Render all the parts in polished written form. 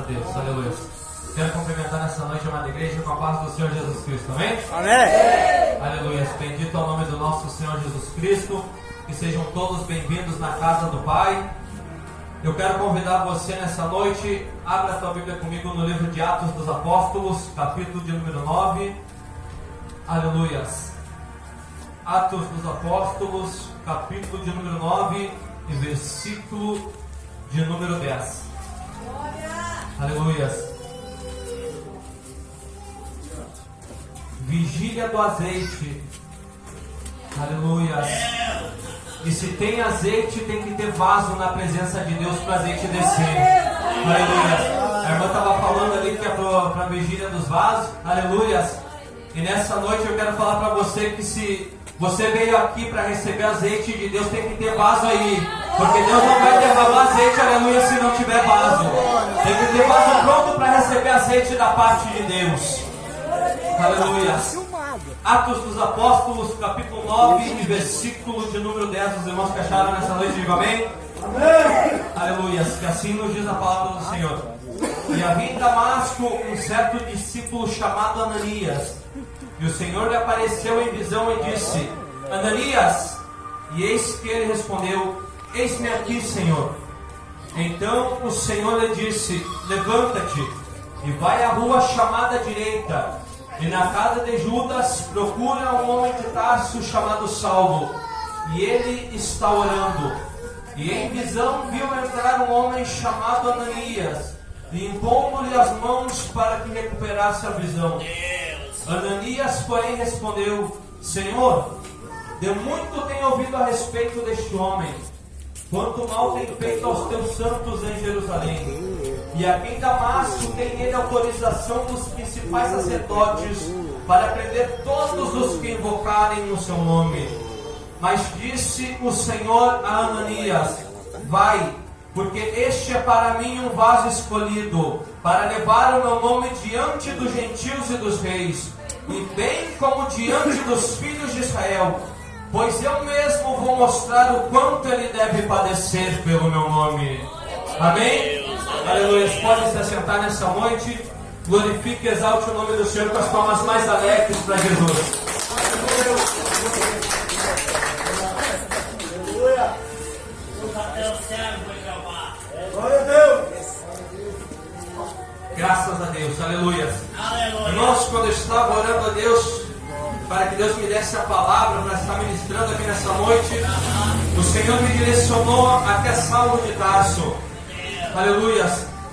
Deus, aleluia. Quero cumprimentar nessa noite a amada igreja com a paz do Senhor Jesus Cristo, amém? Amém. Aleluia, bendito é o nome do nosso Senhor Jesus Cristo. Que sejam todos bem-vindos na casa do Pai. Eu quero convidar você nessa noite, abra a tua Bíblia comigo no livro de Atos dos Apóstolos, capítulo de número 9. Aleluias. Atos dos Apóstolos, capítulo de número 9 e versículo de número 10. Aleluias. Vigília do azeite. Aleluias. E se tem azeite, tem que ter vaso na presença de Deus para o azeite descer. Aleluias. A irmã estava falando ali que é para a vigília dos vasos. Aleluias. E nessa noite eu quero falar para você que se você veio aqui para receber azeite de Deus, tem que ter vaso aí. Porque Deus não vai derramar azeite, aleluia, se não tiver vaso. Tem que ter vaso pronto para receber azeite da parte de Deus. Aleluia. Atos dos Apóstolos, capítulo 9 e versículo de número 10. Os irmãos que acharam nessa noite, digam amém? Amém. Aleluia. Que assim nos diz a palavra do Senhor. E havia em Damasco um certo discípulo chamado Ananias. E o Senhor lhe apareceu em visão e disse: Ananias. E eis que ele respondeu: Eis-me aqui, Senhor. Então o Senhor lhe disse: Levanta-te e vai à rua chamada direita, e na casa de Judas procura um homem de Tarso chamado Saulo, e ele está orando. E em visão viu entrar um homem chamado Ananias, e impondo-lhe as mãos para que recuperasse a visão. Ananias, porém, respondeu: Senhor, de muito tenho ouvido a respeito deste homem, quanto mal tem feito aos teus santos em Jerusalém. E aqui em Damasco tem ele autorização dos principais sacerdotes para prender todos os que invocarem o seu nome. Mas disse o Senhor a Ananias: Vai, porque este é para mim um vaso escolhido, para levar o meu nome diante dos gentios e dos reis, e bem como diante dos filhos de Israel, pois eu mesmo vou mostrar o quanto ele deve padecer pelo meu nome. Amém? Aleluia. Pode se assentar nessa noite. Glorifique e exalte o nome do Senhor com as palmas mais alegres para Jesus. Aleluia. Glória a Deus. Graças a Deus. Aleluia. Irmãos, quando eu estava orando a Deus para que Deus me desse a palavra para estar ministrando aqui nessa noite, o Senhor me direcionou até Saulo de Tarso. Aleluia.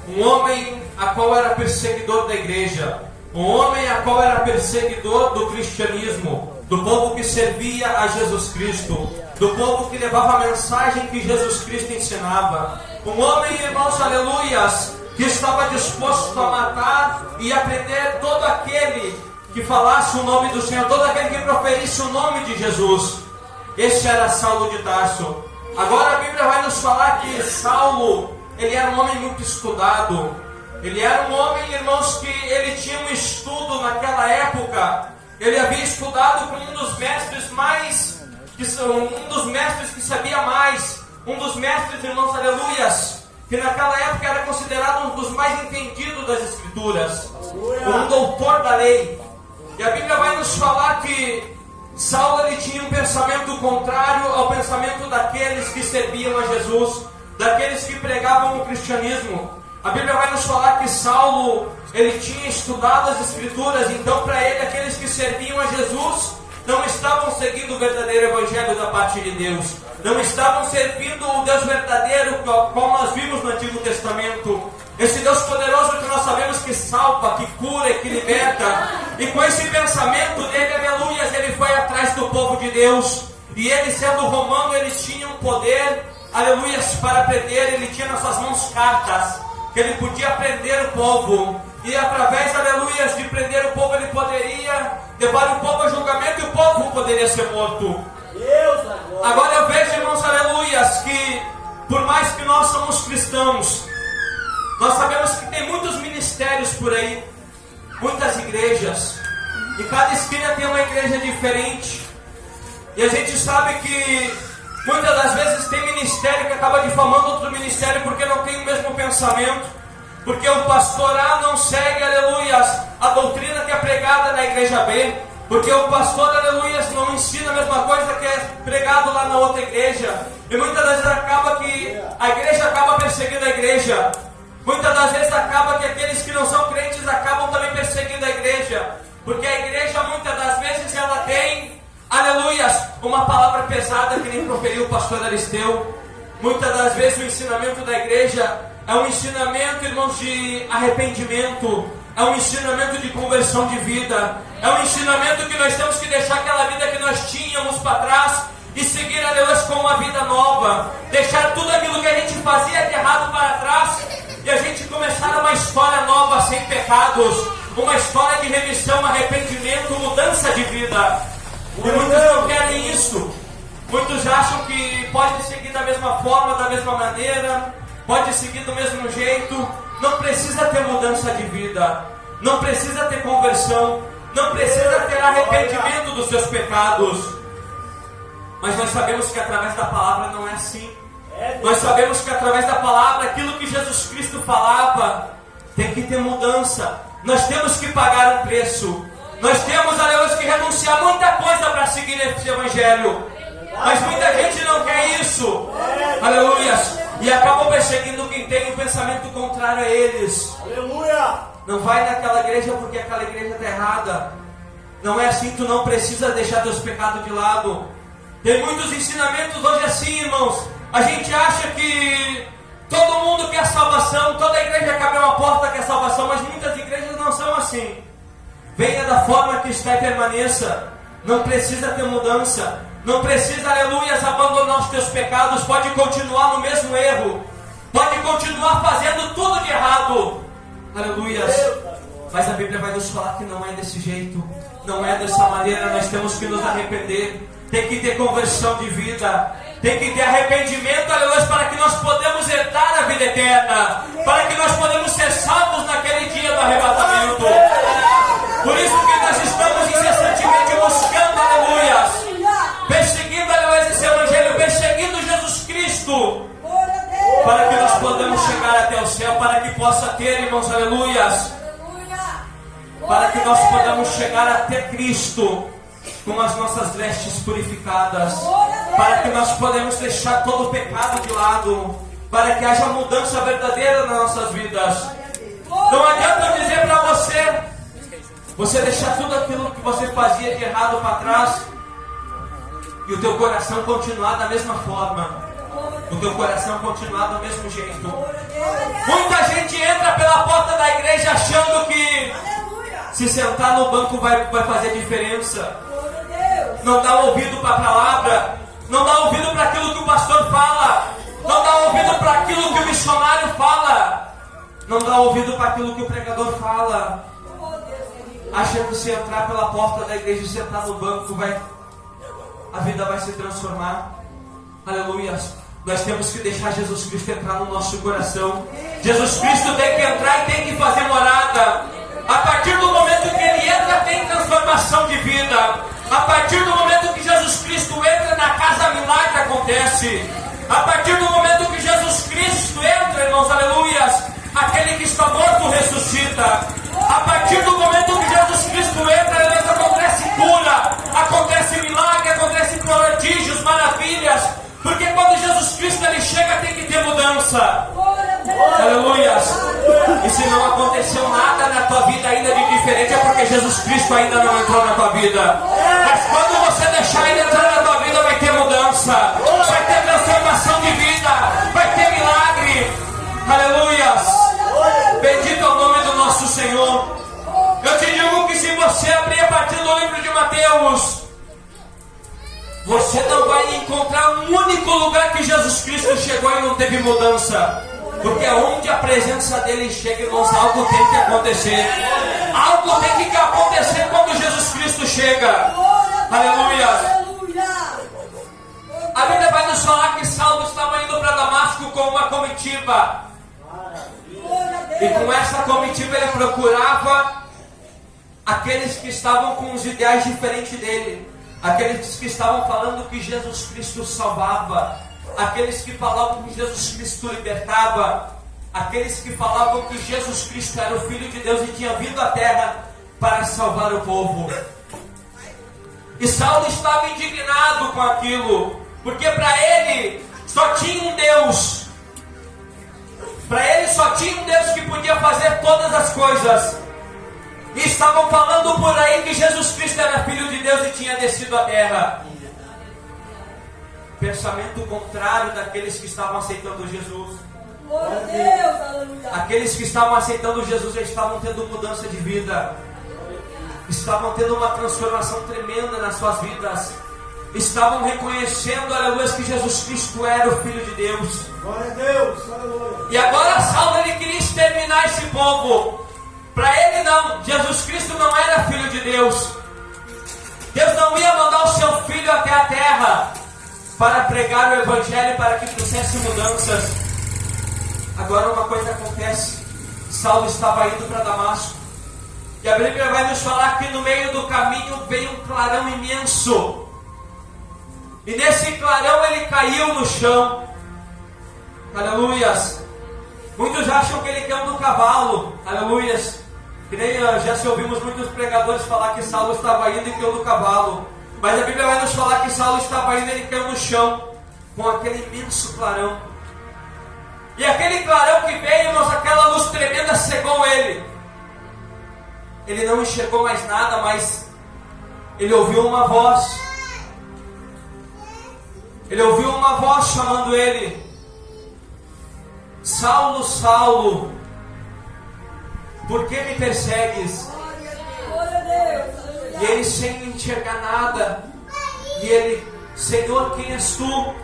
Um homem a qual era perseguidor da igreja, um homem a qual era perseguidor do cristianismo, do povo que servia a Jesus Cristo, do povo que levava a mensagem que Jesus Cristo ensinava. Um homem, irmãos, aleluias, que estava disposto a matar e a prender todo aquele que falasse o nome do Senhor, todo aquele que proferisse o nome de Jesus. Esse era Saulo de Tarso. Agora a Bíblia vai nos falar que Saulo, ele era um homem muito estudado. Ele era um homem, irmãos, que ele tinha um estudo naquela época. Ele havia estudado com um dos mestres que sabia mais, um dos mestres, irmãos, aleluias, que naquela época era considerado um dos mais entendidos das Escrituras, um doutor da lei. E a Bíblia vai nos falar que Saulo, ele tinha um pensamento contrário ao pensamento daqueles que serviam a Jesus, daqueles que pregavam o cristianismo. A Bíblia vai nos falar que Saulo, ele tinha estudado as Escrituras, então para ele aqueles que serviam a Jesus não estavam seguindo o verdadeiro evangelho da parte de Deus, não estavam servindo o Deus verdadeiro, como nós vimos no Antigo Testamento, esse Deus poderoso que nós sabemos que salva, que cura e que liberta. E com esse pensamento dele, aleluia, ele foi atrás do povo de Deus, e ele, sendo romano, ele tinha um poder, aleluia, para prender. Ele tinha nas suas mãos cartas que ele podia prender o povo, e através, aleluia, de prender o povo, ele poderia levar o povo a julgamento e o povo poderia ser morto. Agora eu vejo, irmãos, aleluias, que por mais que nós somos cristãos, nós sabemos que tem muitos ministérios por aí, muitas igrejas, e cada esquina tem uma igreja diferente, e a gente sabe que muitas das vezes tem ministério que acaba difamando outro ministério porque não tem o mesmo pensamento. Porque o pastor A não segue, aleluias, a doutrina que é pregada na igreja B. Porque o pastor, aleluias, não ensina a mesma coisa que é pregado lá na outra igreja. E muitas das vezes acaba que a igreja acaba perseguindo a igreja. Muitas das vezes acaba que aqueles que não são crentes acabam também perseguindo a igreja. Porque a igreja muitas das vezes ela tem, aleluias, uma palavra pesada que nem proferiu o pastor Aristeu. Muitas das vezes o ensinamento da igreja é um ensinamento, irmãos, de arrependimento. É um ensinamento de conversão de vida. É um ensinamento que nós temos que deixar aquela vida que nós tínhamos para trás e seguir a Deus com uma vida nova. Deixar tudo aquilo que a gente fazia de errado para trás e a gente começar uma história nova, sem pecados. Uma história de remissão, arrependimento, mudança de vida. E muitos não querem isso. Muitos acham que pode seguir da mesma forma, da mesma maneira, pode seguir do mesmo jeito. Não precisa ter mudança de vida, não precisa ter conversão, não precisa ter arrependimento dos seus pecados. Mas nós sabemos que através da palavra não é assim. Nós sabemos que através da palavra, aquilo que Jesus Cristo falava, tem que ter mudança. Nós temos que pagar um preço. Nós temos, aleluia, que renunciar muita coisa para seguir esse evangelho. Mas muita gente não quer isso. Aleluia. E acabam perseguindo quem tem um pensamento contrário a eles. Aleluia. Não vai naquela igreja porque aquela igreja está errada. Não é assim, tu não precisa deixar teus pecados de lado. Tem muitos ensinamentos hoje assim, irmãos. A gente acha que todo mundo quer salvação, toda igreja que abre uma porta quer salvação, mas muitas igrejas não são assim. Venha da forma que está e permaneça. Não precisa ter mudança. Não precisa, aleluia, abandonar os teus pecados. Pode continuar no mesmo erro. Pode continuar fazendo tudo de errado. Aleluia. Mas a Bíblia vai nos falar que não é desse jeito. Não é dessa maneira. Nós temos que nos arrepender. Tem que ter conversão de vida. Tem que ter arrependimento, aleluia, para que nós podemos herdar a vida eterna. Para que nós podemos ser salvos naquele dia do arrebatamento. Por isso que nós estamos incessantemente buscando, aleluia, perseguindo, aleluia, esse evangelho, perseguindo Jesus Cristo, para que nós podamos chegar até o céu, para que possa ter, irmãos, aleluias, para que nós podamos chegar até Cristo com as nossas vestes purificadas, para que nós podemos deixar todo o pecado de lado, para que haja mudança verdadeira nas nossas vidas. Não adianta eu dizer para você deixar tudo aquilo que você fazia de errado para trás e o teu coração continuar da mesma forma, o teu coração continuar do mesmo jeito. Muita gente entra pela porta da igreja achando que se sentar no banco vai fazer diferença. Não dá ouvido para a palavra, não dá ouvido para aquilo que o pastor fala, não dá ouvido para aquilo que o missionário fala, não dá ouvido para aquilo que o pregador fala. Achando que se entrar pela porta da igreja e sentar no banco, a vida vai se transformar. Aleluia. Nós temos que deixar Jesus Cristo entrar no nosso coração. Jesus Cristo tem que entrar e tem que fazer morada. A partir do momento que Ele entra, tem transformação de vida. A partir do momento que Jesus Cristo entra na casa, milagre acontece. A partir do momento que Jesus Cristo entra, irmãos, aleluias, aquele que está morto ressuscita. A partir do momento que Jesus Cristo entra, acontece cura, acontece milagre, acontece prodígios, maravilhas. Porque quando Jesus Cristo ele chega, tem que ter mudança. Aleluia. E se não aconteceu nada na tua vida ainda de diferente, é porque Jesus Cristo ainda não entrou na tua vida. Mas quando você deixar Ele entrar na tua vida, vai ter mudança, vai ter transformação de vida, vai ter milagre. Aleluia. Bendito é o nome do nosso Senhor. Eu te digo que se você abrir a partir do livro de Mateus, você não vai encontrar um único lugar que Jesus Cristo chegou e não teve mudança. Porque onde a presença dele chega, irmãos, algo tem que acontecer. Algo tem que acontecer quando Jesus Cristo chega. Aleluia. A Bíblia vai nos falar que Saulo estava indo para Damasco com uma comitiva. E com essa comitiva ele procurava aqueles que estavam com os ideais diferentes dele. Aqueles que estavam falando que Jesus Cristo salvava. Aqueles que falavam que Jesus Cristo libertava. aqueles que falavam que Jesus Cristo era o Filho de Deus e tinha vindo à terra para salvar o povo. E Saulo estava indignado com aquilo, porque para ele só tinha um Deus. Para ele só tinha um Deus que podia fazer todas as coisas. E estavam falando por aí que Jesus Cristo era Filho de Deus e tinha descido à terra. Pensamento contrário daqueles que estavam aceitando Jesus. Glória a Deus, aleluia. Aqueles que estavam aceitando Jesus já estavam tendo mudança de vida. Estavam tendo uma transformação tremenda nas suas vidas. Estavam reconhecendo, aleluia, que Jesus Cristo era o Filho de Deus. Glória a Deus, aleluia. E agora Saulo, ele queria exterminar esse povo. Para ele não, Jesus Cristo não era Filho de Deus. Deus não ia mandar o seu Filho até a terra para pregar o Evangelho, para que trouxesse mudanças. Agora uma coisa acontece. Saulo estava indo para Damasco. E a Bíblia vai nos falar que no meio do caminho veio um clarão imenso. E nesse clarão ele caiu no chão. Aleluias. Muitos acham que ele caiu no cavalo. Aleluias. Que nem já se ouvimos muitos pregadores falar que Saulo estava indo e caiu no cavalo. Mas a Bíblia vai nos falar que Saulo estava indo e ele caiu no chão, com aquele imenso clarão. E aquele clarão que veio, irmãos, aquela luz tremenda cegou ele. Ele não enxergou mais nada, mas ele ouviu uma voz. Ele ouviu uma voz chamando ele: Saulo, Saulo, por que me persegues? Glória a Deus, aleluia. E ele, sem enxergar nada, e ele: Senhor, quem és tu?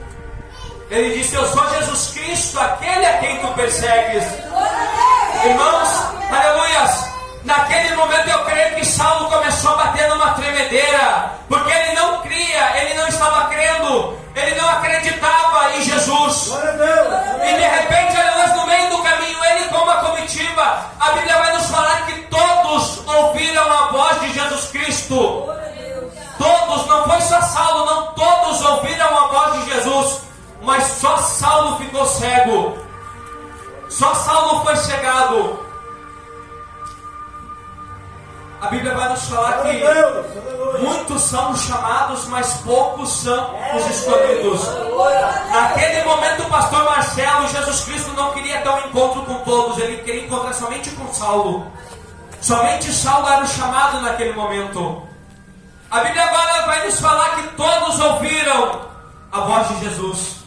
Ele disse: eu sou Jesus Cristo, aquele a quem tu persegues. Glória a Deus. Irmãos, aleluias. Naquele momento eu creio que Saulo começou a bater numa tremedeira, porque ele não cria, ele não estava crendo, ele não acreditava em Jesus. Glória a Deus. E de repente, aleluia, no meio do caminho, ele com uma comitiva, a Bíblia vai nos falar que todos ouviram a voz de Jesus Cristo. Glória a Deus. Todos, não foi só Saulo, não, todos ouviram a voz de Jesus, mas só Saulo ficou cego. Só Saulo foi cegado. A Bíblia vai nos falar que Glória a Deus, aleluia. muitos são os chamados, mas poucos são os escolhidos. Glória a Deus. Naquele momento, o pastor Marcelo, Jesus Cristo não queria ter um encontro com todos, ele queria encontrar somente com Saulo. Somente Saulo era o chamado naquele momento. A Bíblia agora vai nos falar que todos ouviram a voz de Jesus.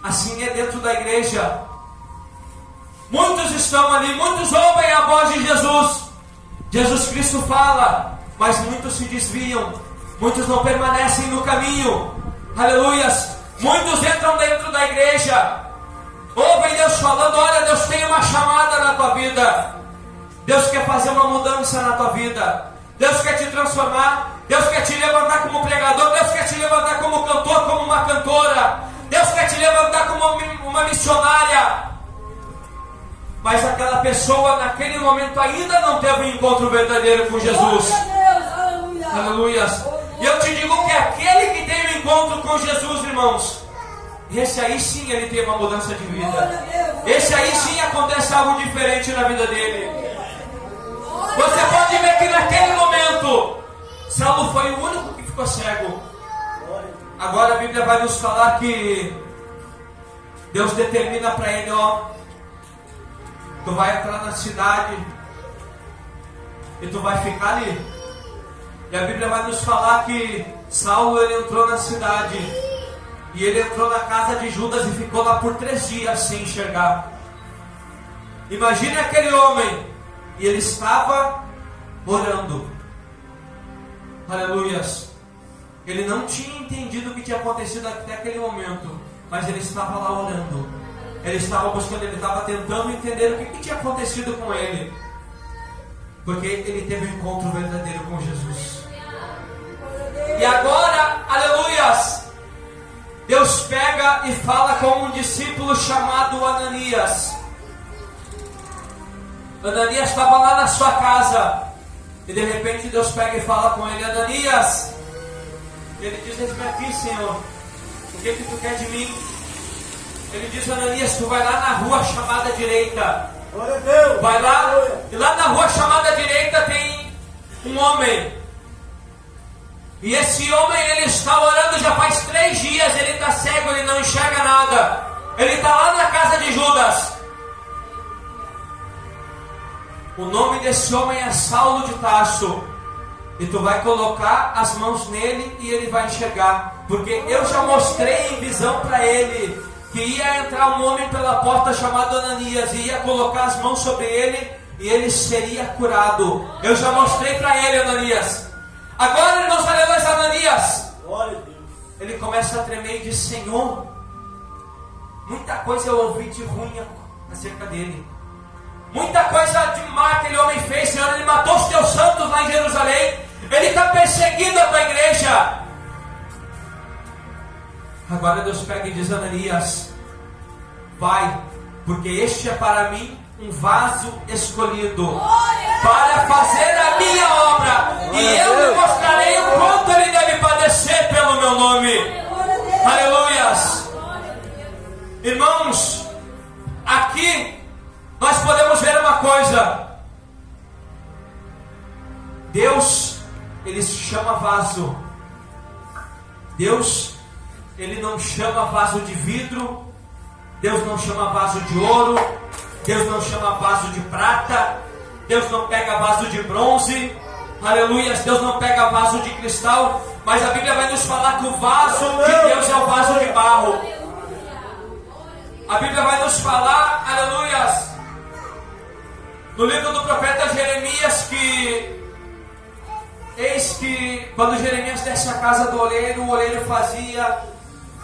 Assim é dentro da igreja. Muitos estão ali, muitos ouvem a voz de Jesus. Jesus Cristo fala, mas muitos se desviam. Muitos não permanecem no caminho. Aleluias. Muitos entram dentro da igreja, ouvem Deus falando: olha, Deus tem uma chamada na tua vida. Deus quer fazer uma mudança na tua vida. Deus quer te transformar. Deus quer te levantar como pregador. Deus quer te levantar como cantor, como uma cantora. Deus quer te levantar como uma missionária. Mas aquela pessoa naquele momento ainda não teve um encontro verdadeiro com Jesus. Glória a Deus, aleluia. Aleluias. E eu te digo que aquele que tem um encontro com Jesus, irmãos, esse aí sim ele tem uma mudança de Glória vida. a Deus. Esse aí sim acontece algo diferente na vida dele. Você pode ver que naquele momento Saulo foi o único que ficou cego. Agora a Bíblia vai nos falar que Deus determina para ele: ó, tu vai entrar na cidade e tu vai ficar ali. E a Bíblia vai nos falar que Saulo, ele entrou na cidade e ele entrou na casa de Judas e ficou lá por 3 dias sem enxergar. Imagine aquele homem, e ele estava orando. Aleluias. Ele não tinha entendido o que tinha acontecido até aquele momento, mas ele estava lá orando. Ele estava buscando, ele estava tentando entender o que tinha acontecido com ele, porque ele teve um encontro verdadeiro com Jesus. E agora, aleluias, Deus pega e fala com um discípulo chamado Ananias. Ananias estava lá na sua casa, e de repente Deus pega e fala com ele: Ananias. Ele diz: eis-me aqui, Senhor, o que tu quer de mim? Ele diz: Ananias, tu vai lá na rua chamada direita. Glória a Deus. Vai lá, e lá na rua chamada direita tem um homem. E esse homem, ele está orando já faz 3 dias. Ele está cego, ele não enxerga nada. Ele está lá na casa de Judas. O nome desse homem é Saulo de Tarso. E tu vai colocar as mãos nele e ele vai enxergar. Porque eu já mostrei em visão para ele que ia entrar um homem pela porta chamado Ananias e ia colocar as mãos sobre ele e ele seria curado. Eu já mostrei para ele, Ananias. Agora, irmãos, aleluia, Ananias. Glória a Deus. Ele começa a tremer e diz: Senhor, muita coisa eu ouvi de ruim acerca dele. Muita coisa de má aquele homem fez, Senhor. Ele matou os teus santos lá em Jerusalém. Ele está perseguindo a tua igreja. Agora Deus pega e diz: Ananias, vai, porque este é para mim um vaso escolhido para fazer a minha obra, e eu lhe mostrarei o quanto ele deve padecer pelo meu nome. Aleluias. Irmãos, aqui nós podemos ver uma coisa. Deus, ele se chama vaso. Deus, ele não chama vaso de vidro. Deus não chama vaso de ouro. Deus não chama vaso de prata. Deus não pega vaso de bronze. Aleluia. Deus não pega vaso de cristal. Mas a Bíblia vai nos falar que o vaso de Deus é o vaso de barro. A Bíblia vai nos falar, aleluia, no livro do profeta Jeremias, que eis que quando Jeremias desce a casa do oleiro, o oleiro fazia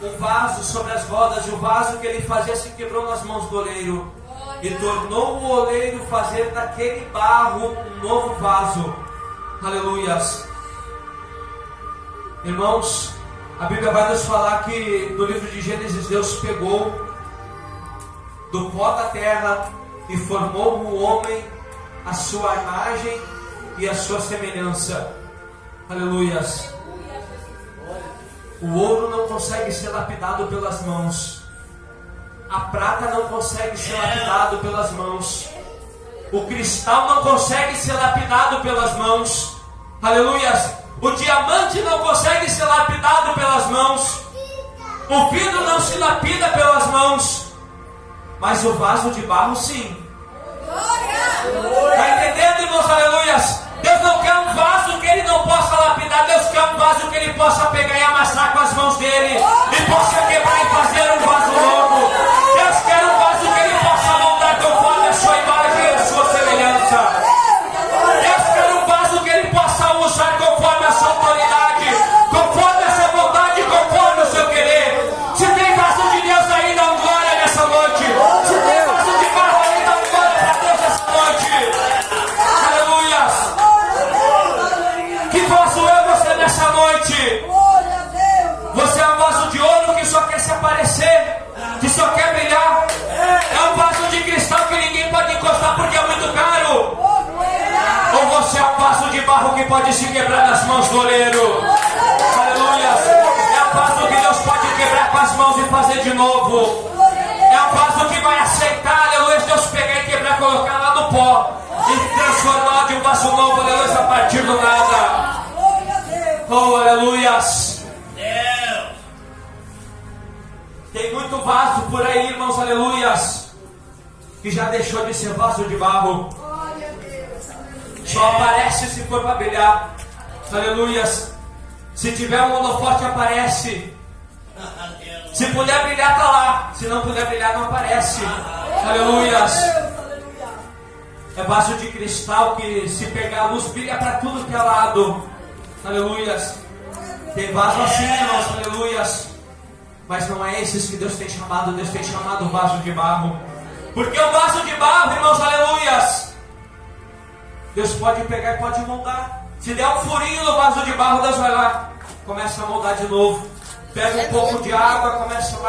um vaso sobre as rodas, e o vaso que ele fazia se quebrou nas mãos do oleiro, e tornou o oleiro fazer daquele barro um novo vaso. Aleluias. Irmãos, a Bíblia vai nos falar que no livro de Gênesis, Deus pegou do pó da terra e formou o homem a sua imagem e a sua semelhança. Aleluias. O ouro não consegue ser lapidado pelas mãos. A prata não consegue ser lapidado pelas mãos. O cristal não consegue ser lapidado pelas mãos. Aleluias. O diamante não consegue ser lapidado pelas mãos. O vidro não se lapida pelas mãos. Mas o vaso de barro sim. Está entendendo, irmãos? Aleluias. Deus não quer um vaso que ele não possa lapidar. Deus quer um vaso que ele possa pegar e amassar com as mãos dele, e possa quebrar e fazer um vaso novo. Deus quer um vaso que ele possa moldar conforme a sua imagem e a sua semelhança. Deus quer um vaso que ele possa usar conforme a sua autoridade, conforme a sua vontade, conforme o seu querer. Se tem vaso de Deus aí, dá um glória nessa noite. Se tem vaso de barro aí, dá um glória para Deus essa noite. Aleluia. Que vaso é você nessa noite? Você é um vaso de ouro que só quer se aparecer, que só quer brilhar. É um vaso de cristal que ninguém pode encostar porque é muito caro. Ou você é um vaso de barro que pode se quebrar nas mãos do oleiro. Aleluia. É um vaso que Deus pode quebrar com as mãos e fazer de novo. É um vaso que vai aceitar, aleluia, Deus pegar e quebrar, colocar lá no pó e transformar de um vaso novo, aleluia, a partir do nada. Oh, aleluias. Tem muito vaso por aí, irmãos, aleluias, que já deixou de ser vaso de barro. Só aparece se for para brilhar. Aleluias. Se tiver um holofote, aparece. Se puder brilhar, está lá. Se não puder brilhar, não aparece. Aleluias. É vaso de cristal que, se pegar a luz, brilha para tudo que é lado. Aleluias. Tem vaso assim, irmãos, aleluias. Mas não é esses que Deus tem chamado. Deus tem chamado o vaso de barro. Porque o vaso de barro, irmãos, aleluias, Deus pode pegar e pode moldar. Se der um furinho no vaso de barro, Deus vai lá, começa a moldar de novo. Pega um pouco de água, começa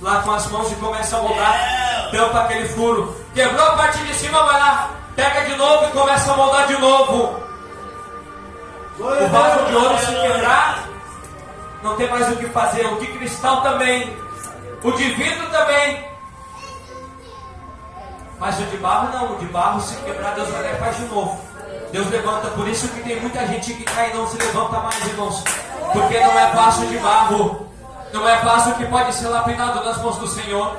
lá com as mãos e começa a moldar. Tampa aquele furo. Quebrou a parte de cima, vai lá, pega de novo e começa a moldar de novo. O vaso de ouro, se quebrar, não tem mais o que fazer. O de cristal também. O de vidro também. Mas o de barro não. O de barro, se quebrar, Deus vai lá e faz de novo. Deus levanta. Por isso que tem muita gente que cai e não se levanta mais, irmãos. Porque não é vaso de barro. Não é vaso que pode ser lapidado nas mãos do Senhor.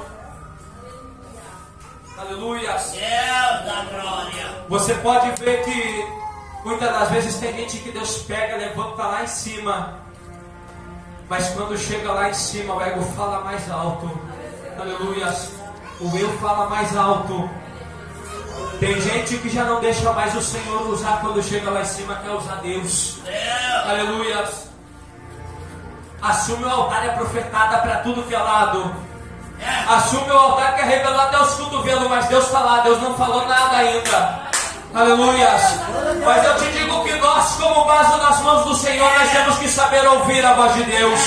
Aleluia. Deus da glória. Você pode ver que muitas das vezes tem gente que Deus pega, levanta lá em cima. Mas quando chega lá em cima, o ego fala mais alto. Aleluia. O eu fala mais alto. Tem gente que já não deixa mais o Senhor usar quando chega lá em cima, quer usar Deus. Aleluia. Assume o altar e a profetada para tudo que é lado. Assume o altar que é revelado até os cotovelos, mas Deus está lá, Deus não falou nada ainda. Aleluia. Mas eu te digo que nós, como vaso nas mãos do Senhor, nós temos que saber ouvir a voz de Deus.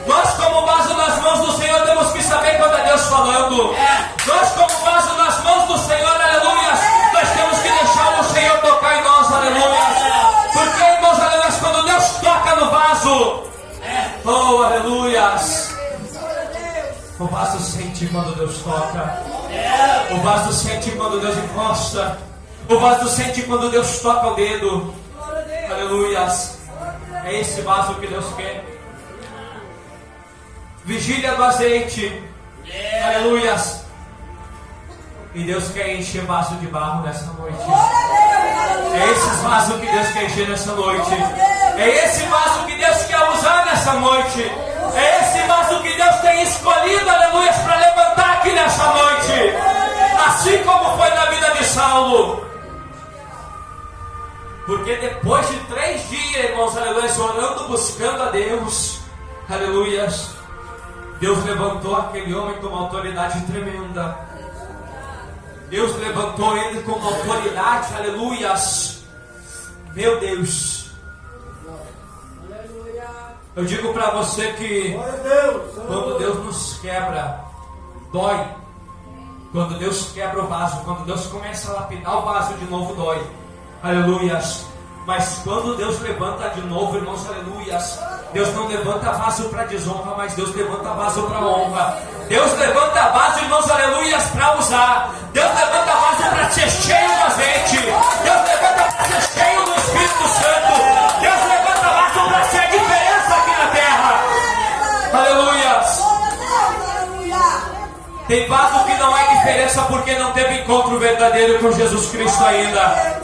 Nós, como vaso nas mãos do Senhor, temos que saber quando é Deus falando. Nós, como vaso nas mãos do Senhor, aleluia, nós temos que deixar o Senhor tocar em nós, aleluia. Porque, irmãos, aleluia, quando Deus toca no vaso, oh, aleluia, o vaso sente quando Deus toca. O vaso sente quando Deus encosta. O vaso sente quando Deus toca o dedo. Aleluia. É esse vaso que Deus quer. Vigília do azeite. Aleluia. E Deus quer encher vaso de barro nessa noite. É esses vasos que Deus quer encher nessa noite. É esse vaso que Deus quer usar nessa noite. É esse vaso que Deus tem escolhido, aleluia, para levantar aqui nessa noite. Assim como foi na vida de Saulo. Porque depois de 3 dias, irmãos, aleluia, orando, buscando a Deus, aleluia, Deus levantou aquele homem com uma autoridade tremenda. Deus levantou ele com uma autoridade, aleluia. Meu Deus. Eu digo para você que quando Deus nos quebra, dói. Quando Deus quebra o vaso, quando Deus começa a lapidar o vaso de novo, dói. Aleluia. Mas quando Deus levanta de novo, irmãos, aleluia, Deus não levanta vaso para desonra, mas Deus levanta vaso para honra. Deus levanta vaso, irmãos, aleluia, para usar. Deus levanta vaso para ser cheio do azeite. Deus levanta para ser cheio do Espírito Santo. Deus levanta vaso para ser a diferença aqui na terra. Aleluia. Tem vaso que não é diferença porque não teve encontro verdadeiro com Jesus Cristo ainda.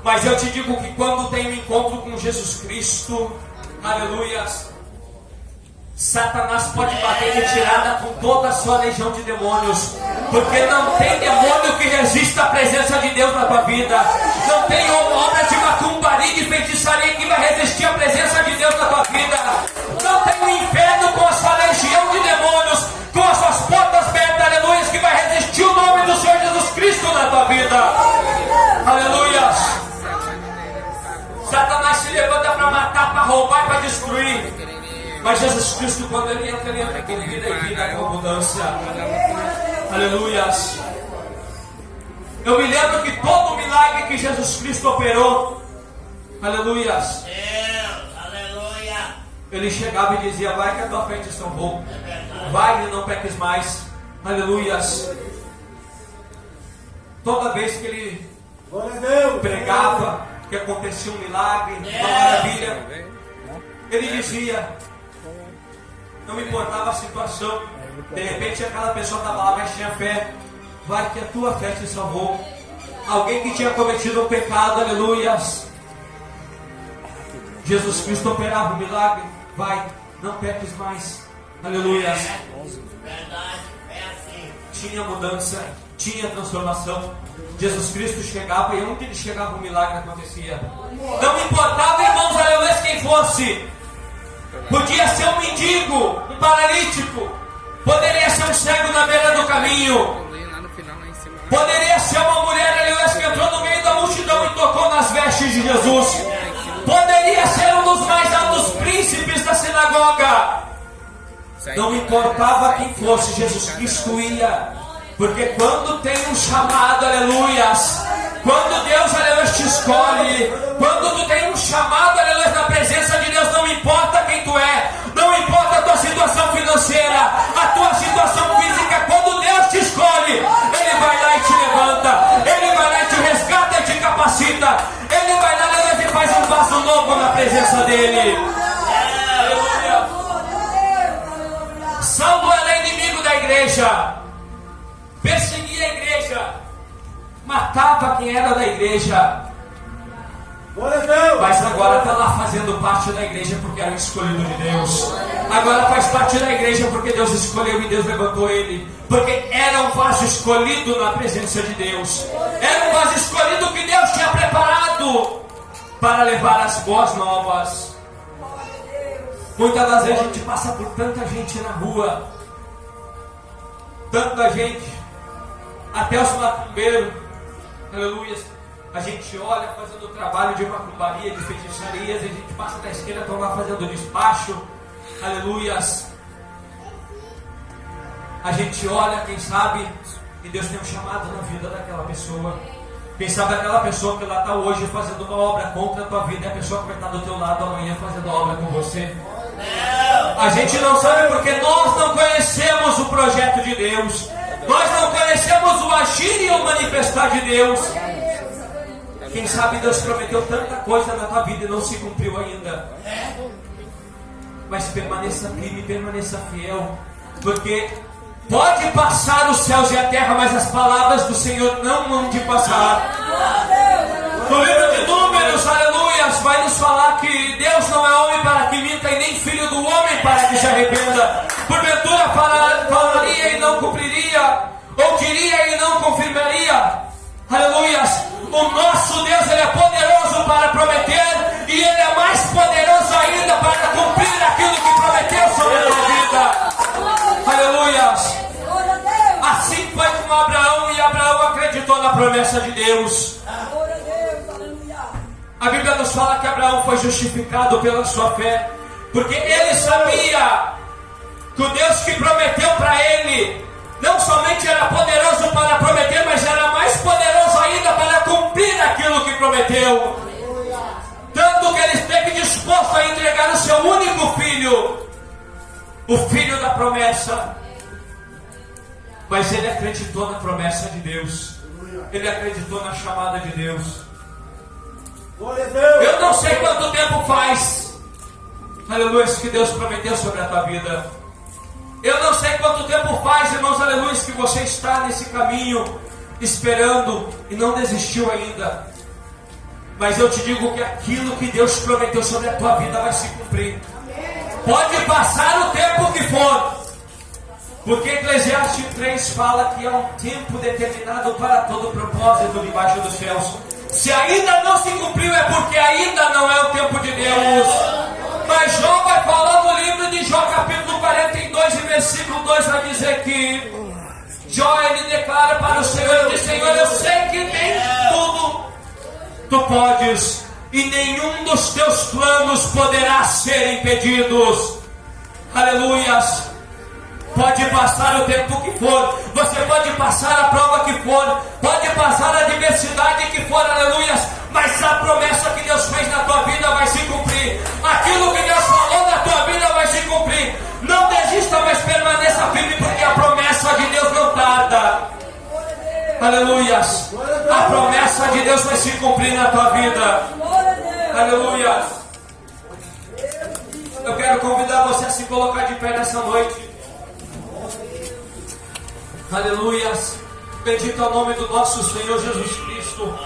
Mas eu te digo que quando tem um encontro com Jesus Cristo, aleluia, Satanás pode bater retirada com toda a sua legião de demônios. Porque não tem demônio que resista à presença de Deus na tua vida. Não tem obra de macumbaria, de feitiçaria que vai resistir à presença de Deus na tua vida. Não tem o inferno com a sua legião de demônios, com as suas portas abertas, aleluia, que vai resistir o nome do Senhor Jesus Cristo na tua vida. Aleluia. Satanás se levanta para matar, para roubar, para destruir. Mas Jesus Cristo, quando ele entra com vida e vida com abundância. Aleluia. Eu me lembro que todo milagre que Jesus Cristo operou, aleluia, ele chegava e dizia: vai que a tua fé te salvou. Vai e não peques mais. Aleluia. Toda vez que ele pregava, que acontecia um milagre, uma maravilha, ele dizia, não importava a situação, de repente aquela pessoa estava lá, mas tinha fé, vai que a tua fé te salvou. Alguém que tinha cometido um pecado, aleluia, Jesus Cristo operava o milagre, vai, não peques mais, aleluia. Tinha mudança, tinha transformação. Jesus Cristo chegava e onde ele chegava o milagre acontecia. Não importava, irmãos, aleluia, quem fosse. Podia ser um mendigo, um paralítico. Poderia ser um cego na beira do caminho. Poderia ser uma mulher, aleluia, que entrou no meio da multidão e tocou nas vestes de Jesus. Poderia ser um dos mais altos príncipes da sinagoga. Não importava quem fosse, Jesus Cristo ia. Porque quando tem um chamado, aleluia, Quando Deus, aleluia, te escolhe, quando tu tem um chamado, aleluia, na presença de Deus, não importa quem tu é, não importa a tua situação financeira, a tua situação física, quando Deus te escolhe, Ele vai lá e te levanta, Ele vai lá e te resgata e te capacita, Ele vai lá, aleluia, e faz um vaso novo na presença dEle. Aleluia. Saulo era inimigo da igreja, perseguia a igreja, matava quem era da igreja, mas agora está lá fazendo parte da igreja porque era o escolhido de Deus. Agora faz parte da igreja porque Deus escolheu e Deus levantou ele, porque era um vaso escolhido na presença de Deus, era um vaso escolhido que Deus tinha preparado para levar as boas novas. Muitas das vezes a gente passa por tanta gente na rua, tanta gente, até os macumbeiros, aleluia. A gente olha fazendo o trabalho de macumbaria, de feitiçarias, e a gente passa da esquerda, estão lá fazendo despacho, aleluias. A gente olha, quem sabe, e Deus tem um chamado na vida daquela pessoa. Quem sabe aquela pessoa que lá está hoje fazendo uma obra contra a tua vida, é a pessoa que vai estar do teu lado amanhã fazendo a obra com você. A gente não sabe porque nós não conhecemos o projeto de Deus, nós não conhecemos o agir e o manifestar de Deus. Quem sabe Deus prometeu tanta coisa na tua vida e não se cumpriu ainda. Mas permaneça firme, permaneça fiel, porque pode passar os céus e a terra, mas as palavras do Senhor não vão te passar. No livro de Números, aleluias, vai nos falar que Deus não é homem para que minta e nem filho do homem para que se arrependa. Porventura falaria e não cumpriria, ou diria e não confirmaria. Aleluias. O nosso Deus, Ele é poderoso para prometer, e Ele é mais poderoso ainda para cumprir aquilo que prometeu sobre a tua vida. Aleluias. Assim foi com Abraão, e Abraão acreditou na promessa de Deus. A Bíblia nos fala que Abraão foi justificado pela sua fé, porque ele sabia que o Deus que prometeu para ele não somente era poderoso para prometer, mas era mais poderoso ainda para cumprir aquilo que prometeu. Tanto que ele esteve disposto a entregar o seu único filho, o filho da promessa. Mas ele acreditou na promessa de Deus, ele acreditou na chamada de Deus. Eu não sei quanto tempo faz, aleluia, que Deus prometeu sobre a tua vida. Eu não sei quanto tempo faz, irmãos, aleluia, que você está nesse caminho, esperando e não desistiu ainda. Mas eu te digo que aquilo que Deus prometeu sobre a tua vida vai se cumprir. Pode passar o tempo que for, porque Eclesiastes 3 fala que há um tempo determinado para todo propósito debaixo dos céus. Se ainda não se cumpriu é porque ainda não é o tempo de Deus. Mas Jó vai falar no livro de Jó, capítulo 42, e versículo 2, vai dizer que Jó, ele declara para o Senhor, ele diz: Senhor, eu sei que nem tudo tu podes, e nenhum dos teus planos poderá ser impedidos. Aleluias. Pode passar o tempo que for, você pode passar a prova que for, pode passar a adversidade que for, aleluias, mas a promessa que Deus fez na tua vida vai se cumprir. Aquilo que Deus falou na tua vida vai se cumprir. Não desista, mas permaneça firme, porque a promessa de Deus não tarda. Aleluias. A promessa de Deus vai se cumprir na tua vida. Aleluias. Eu quero convidar você a se colocar de pé nessa noite. Aleluias. Bendito é o nome do nosso Senhor Jesus Cristo.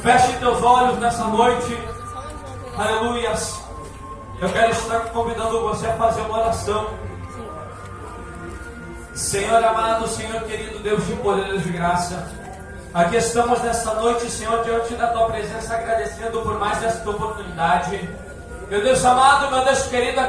Feche teus olhos nessa noite. Aleluias. Eu quero estar convidando você a fazer uma oração. Senhor amado, Senhor querido, Deus de poder e de graça, aqui estamos nessa noite, Senhor, diante da tua presença, agradecendo por mais esta oportunidade. Meu Deus amado, meu Deus querido,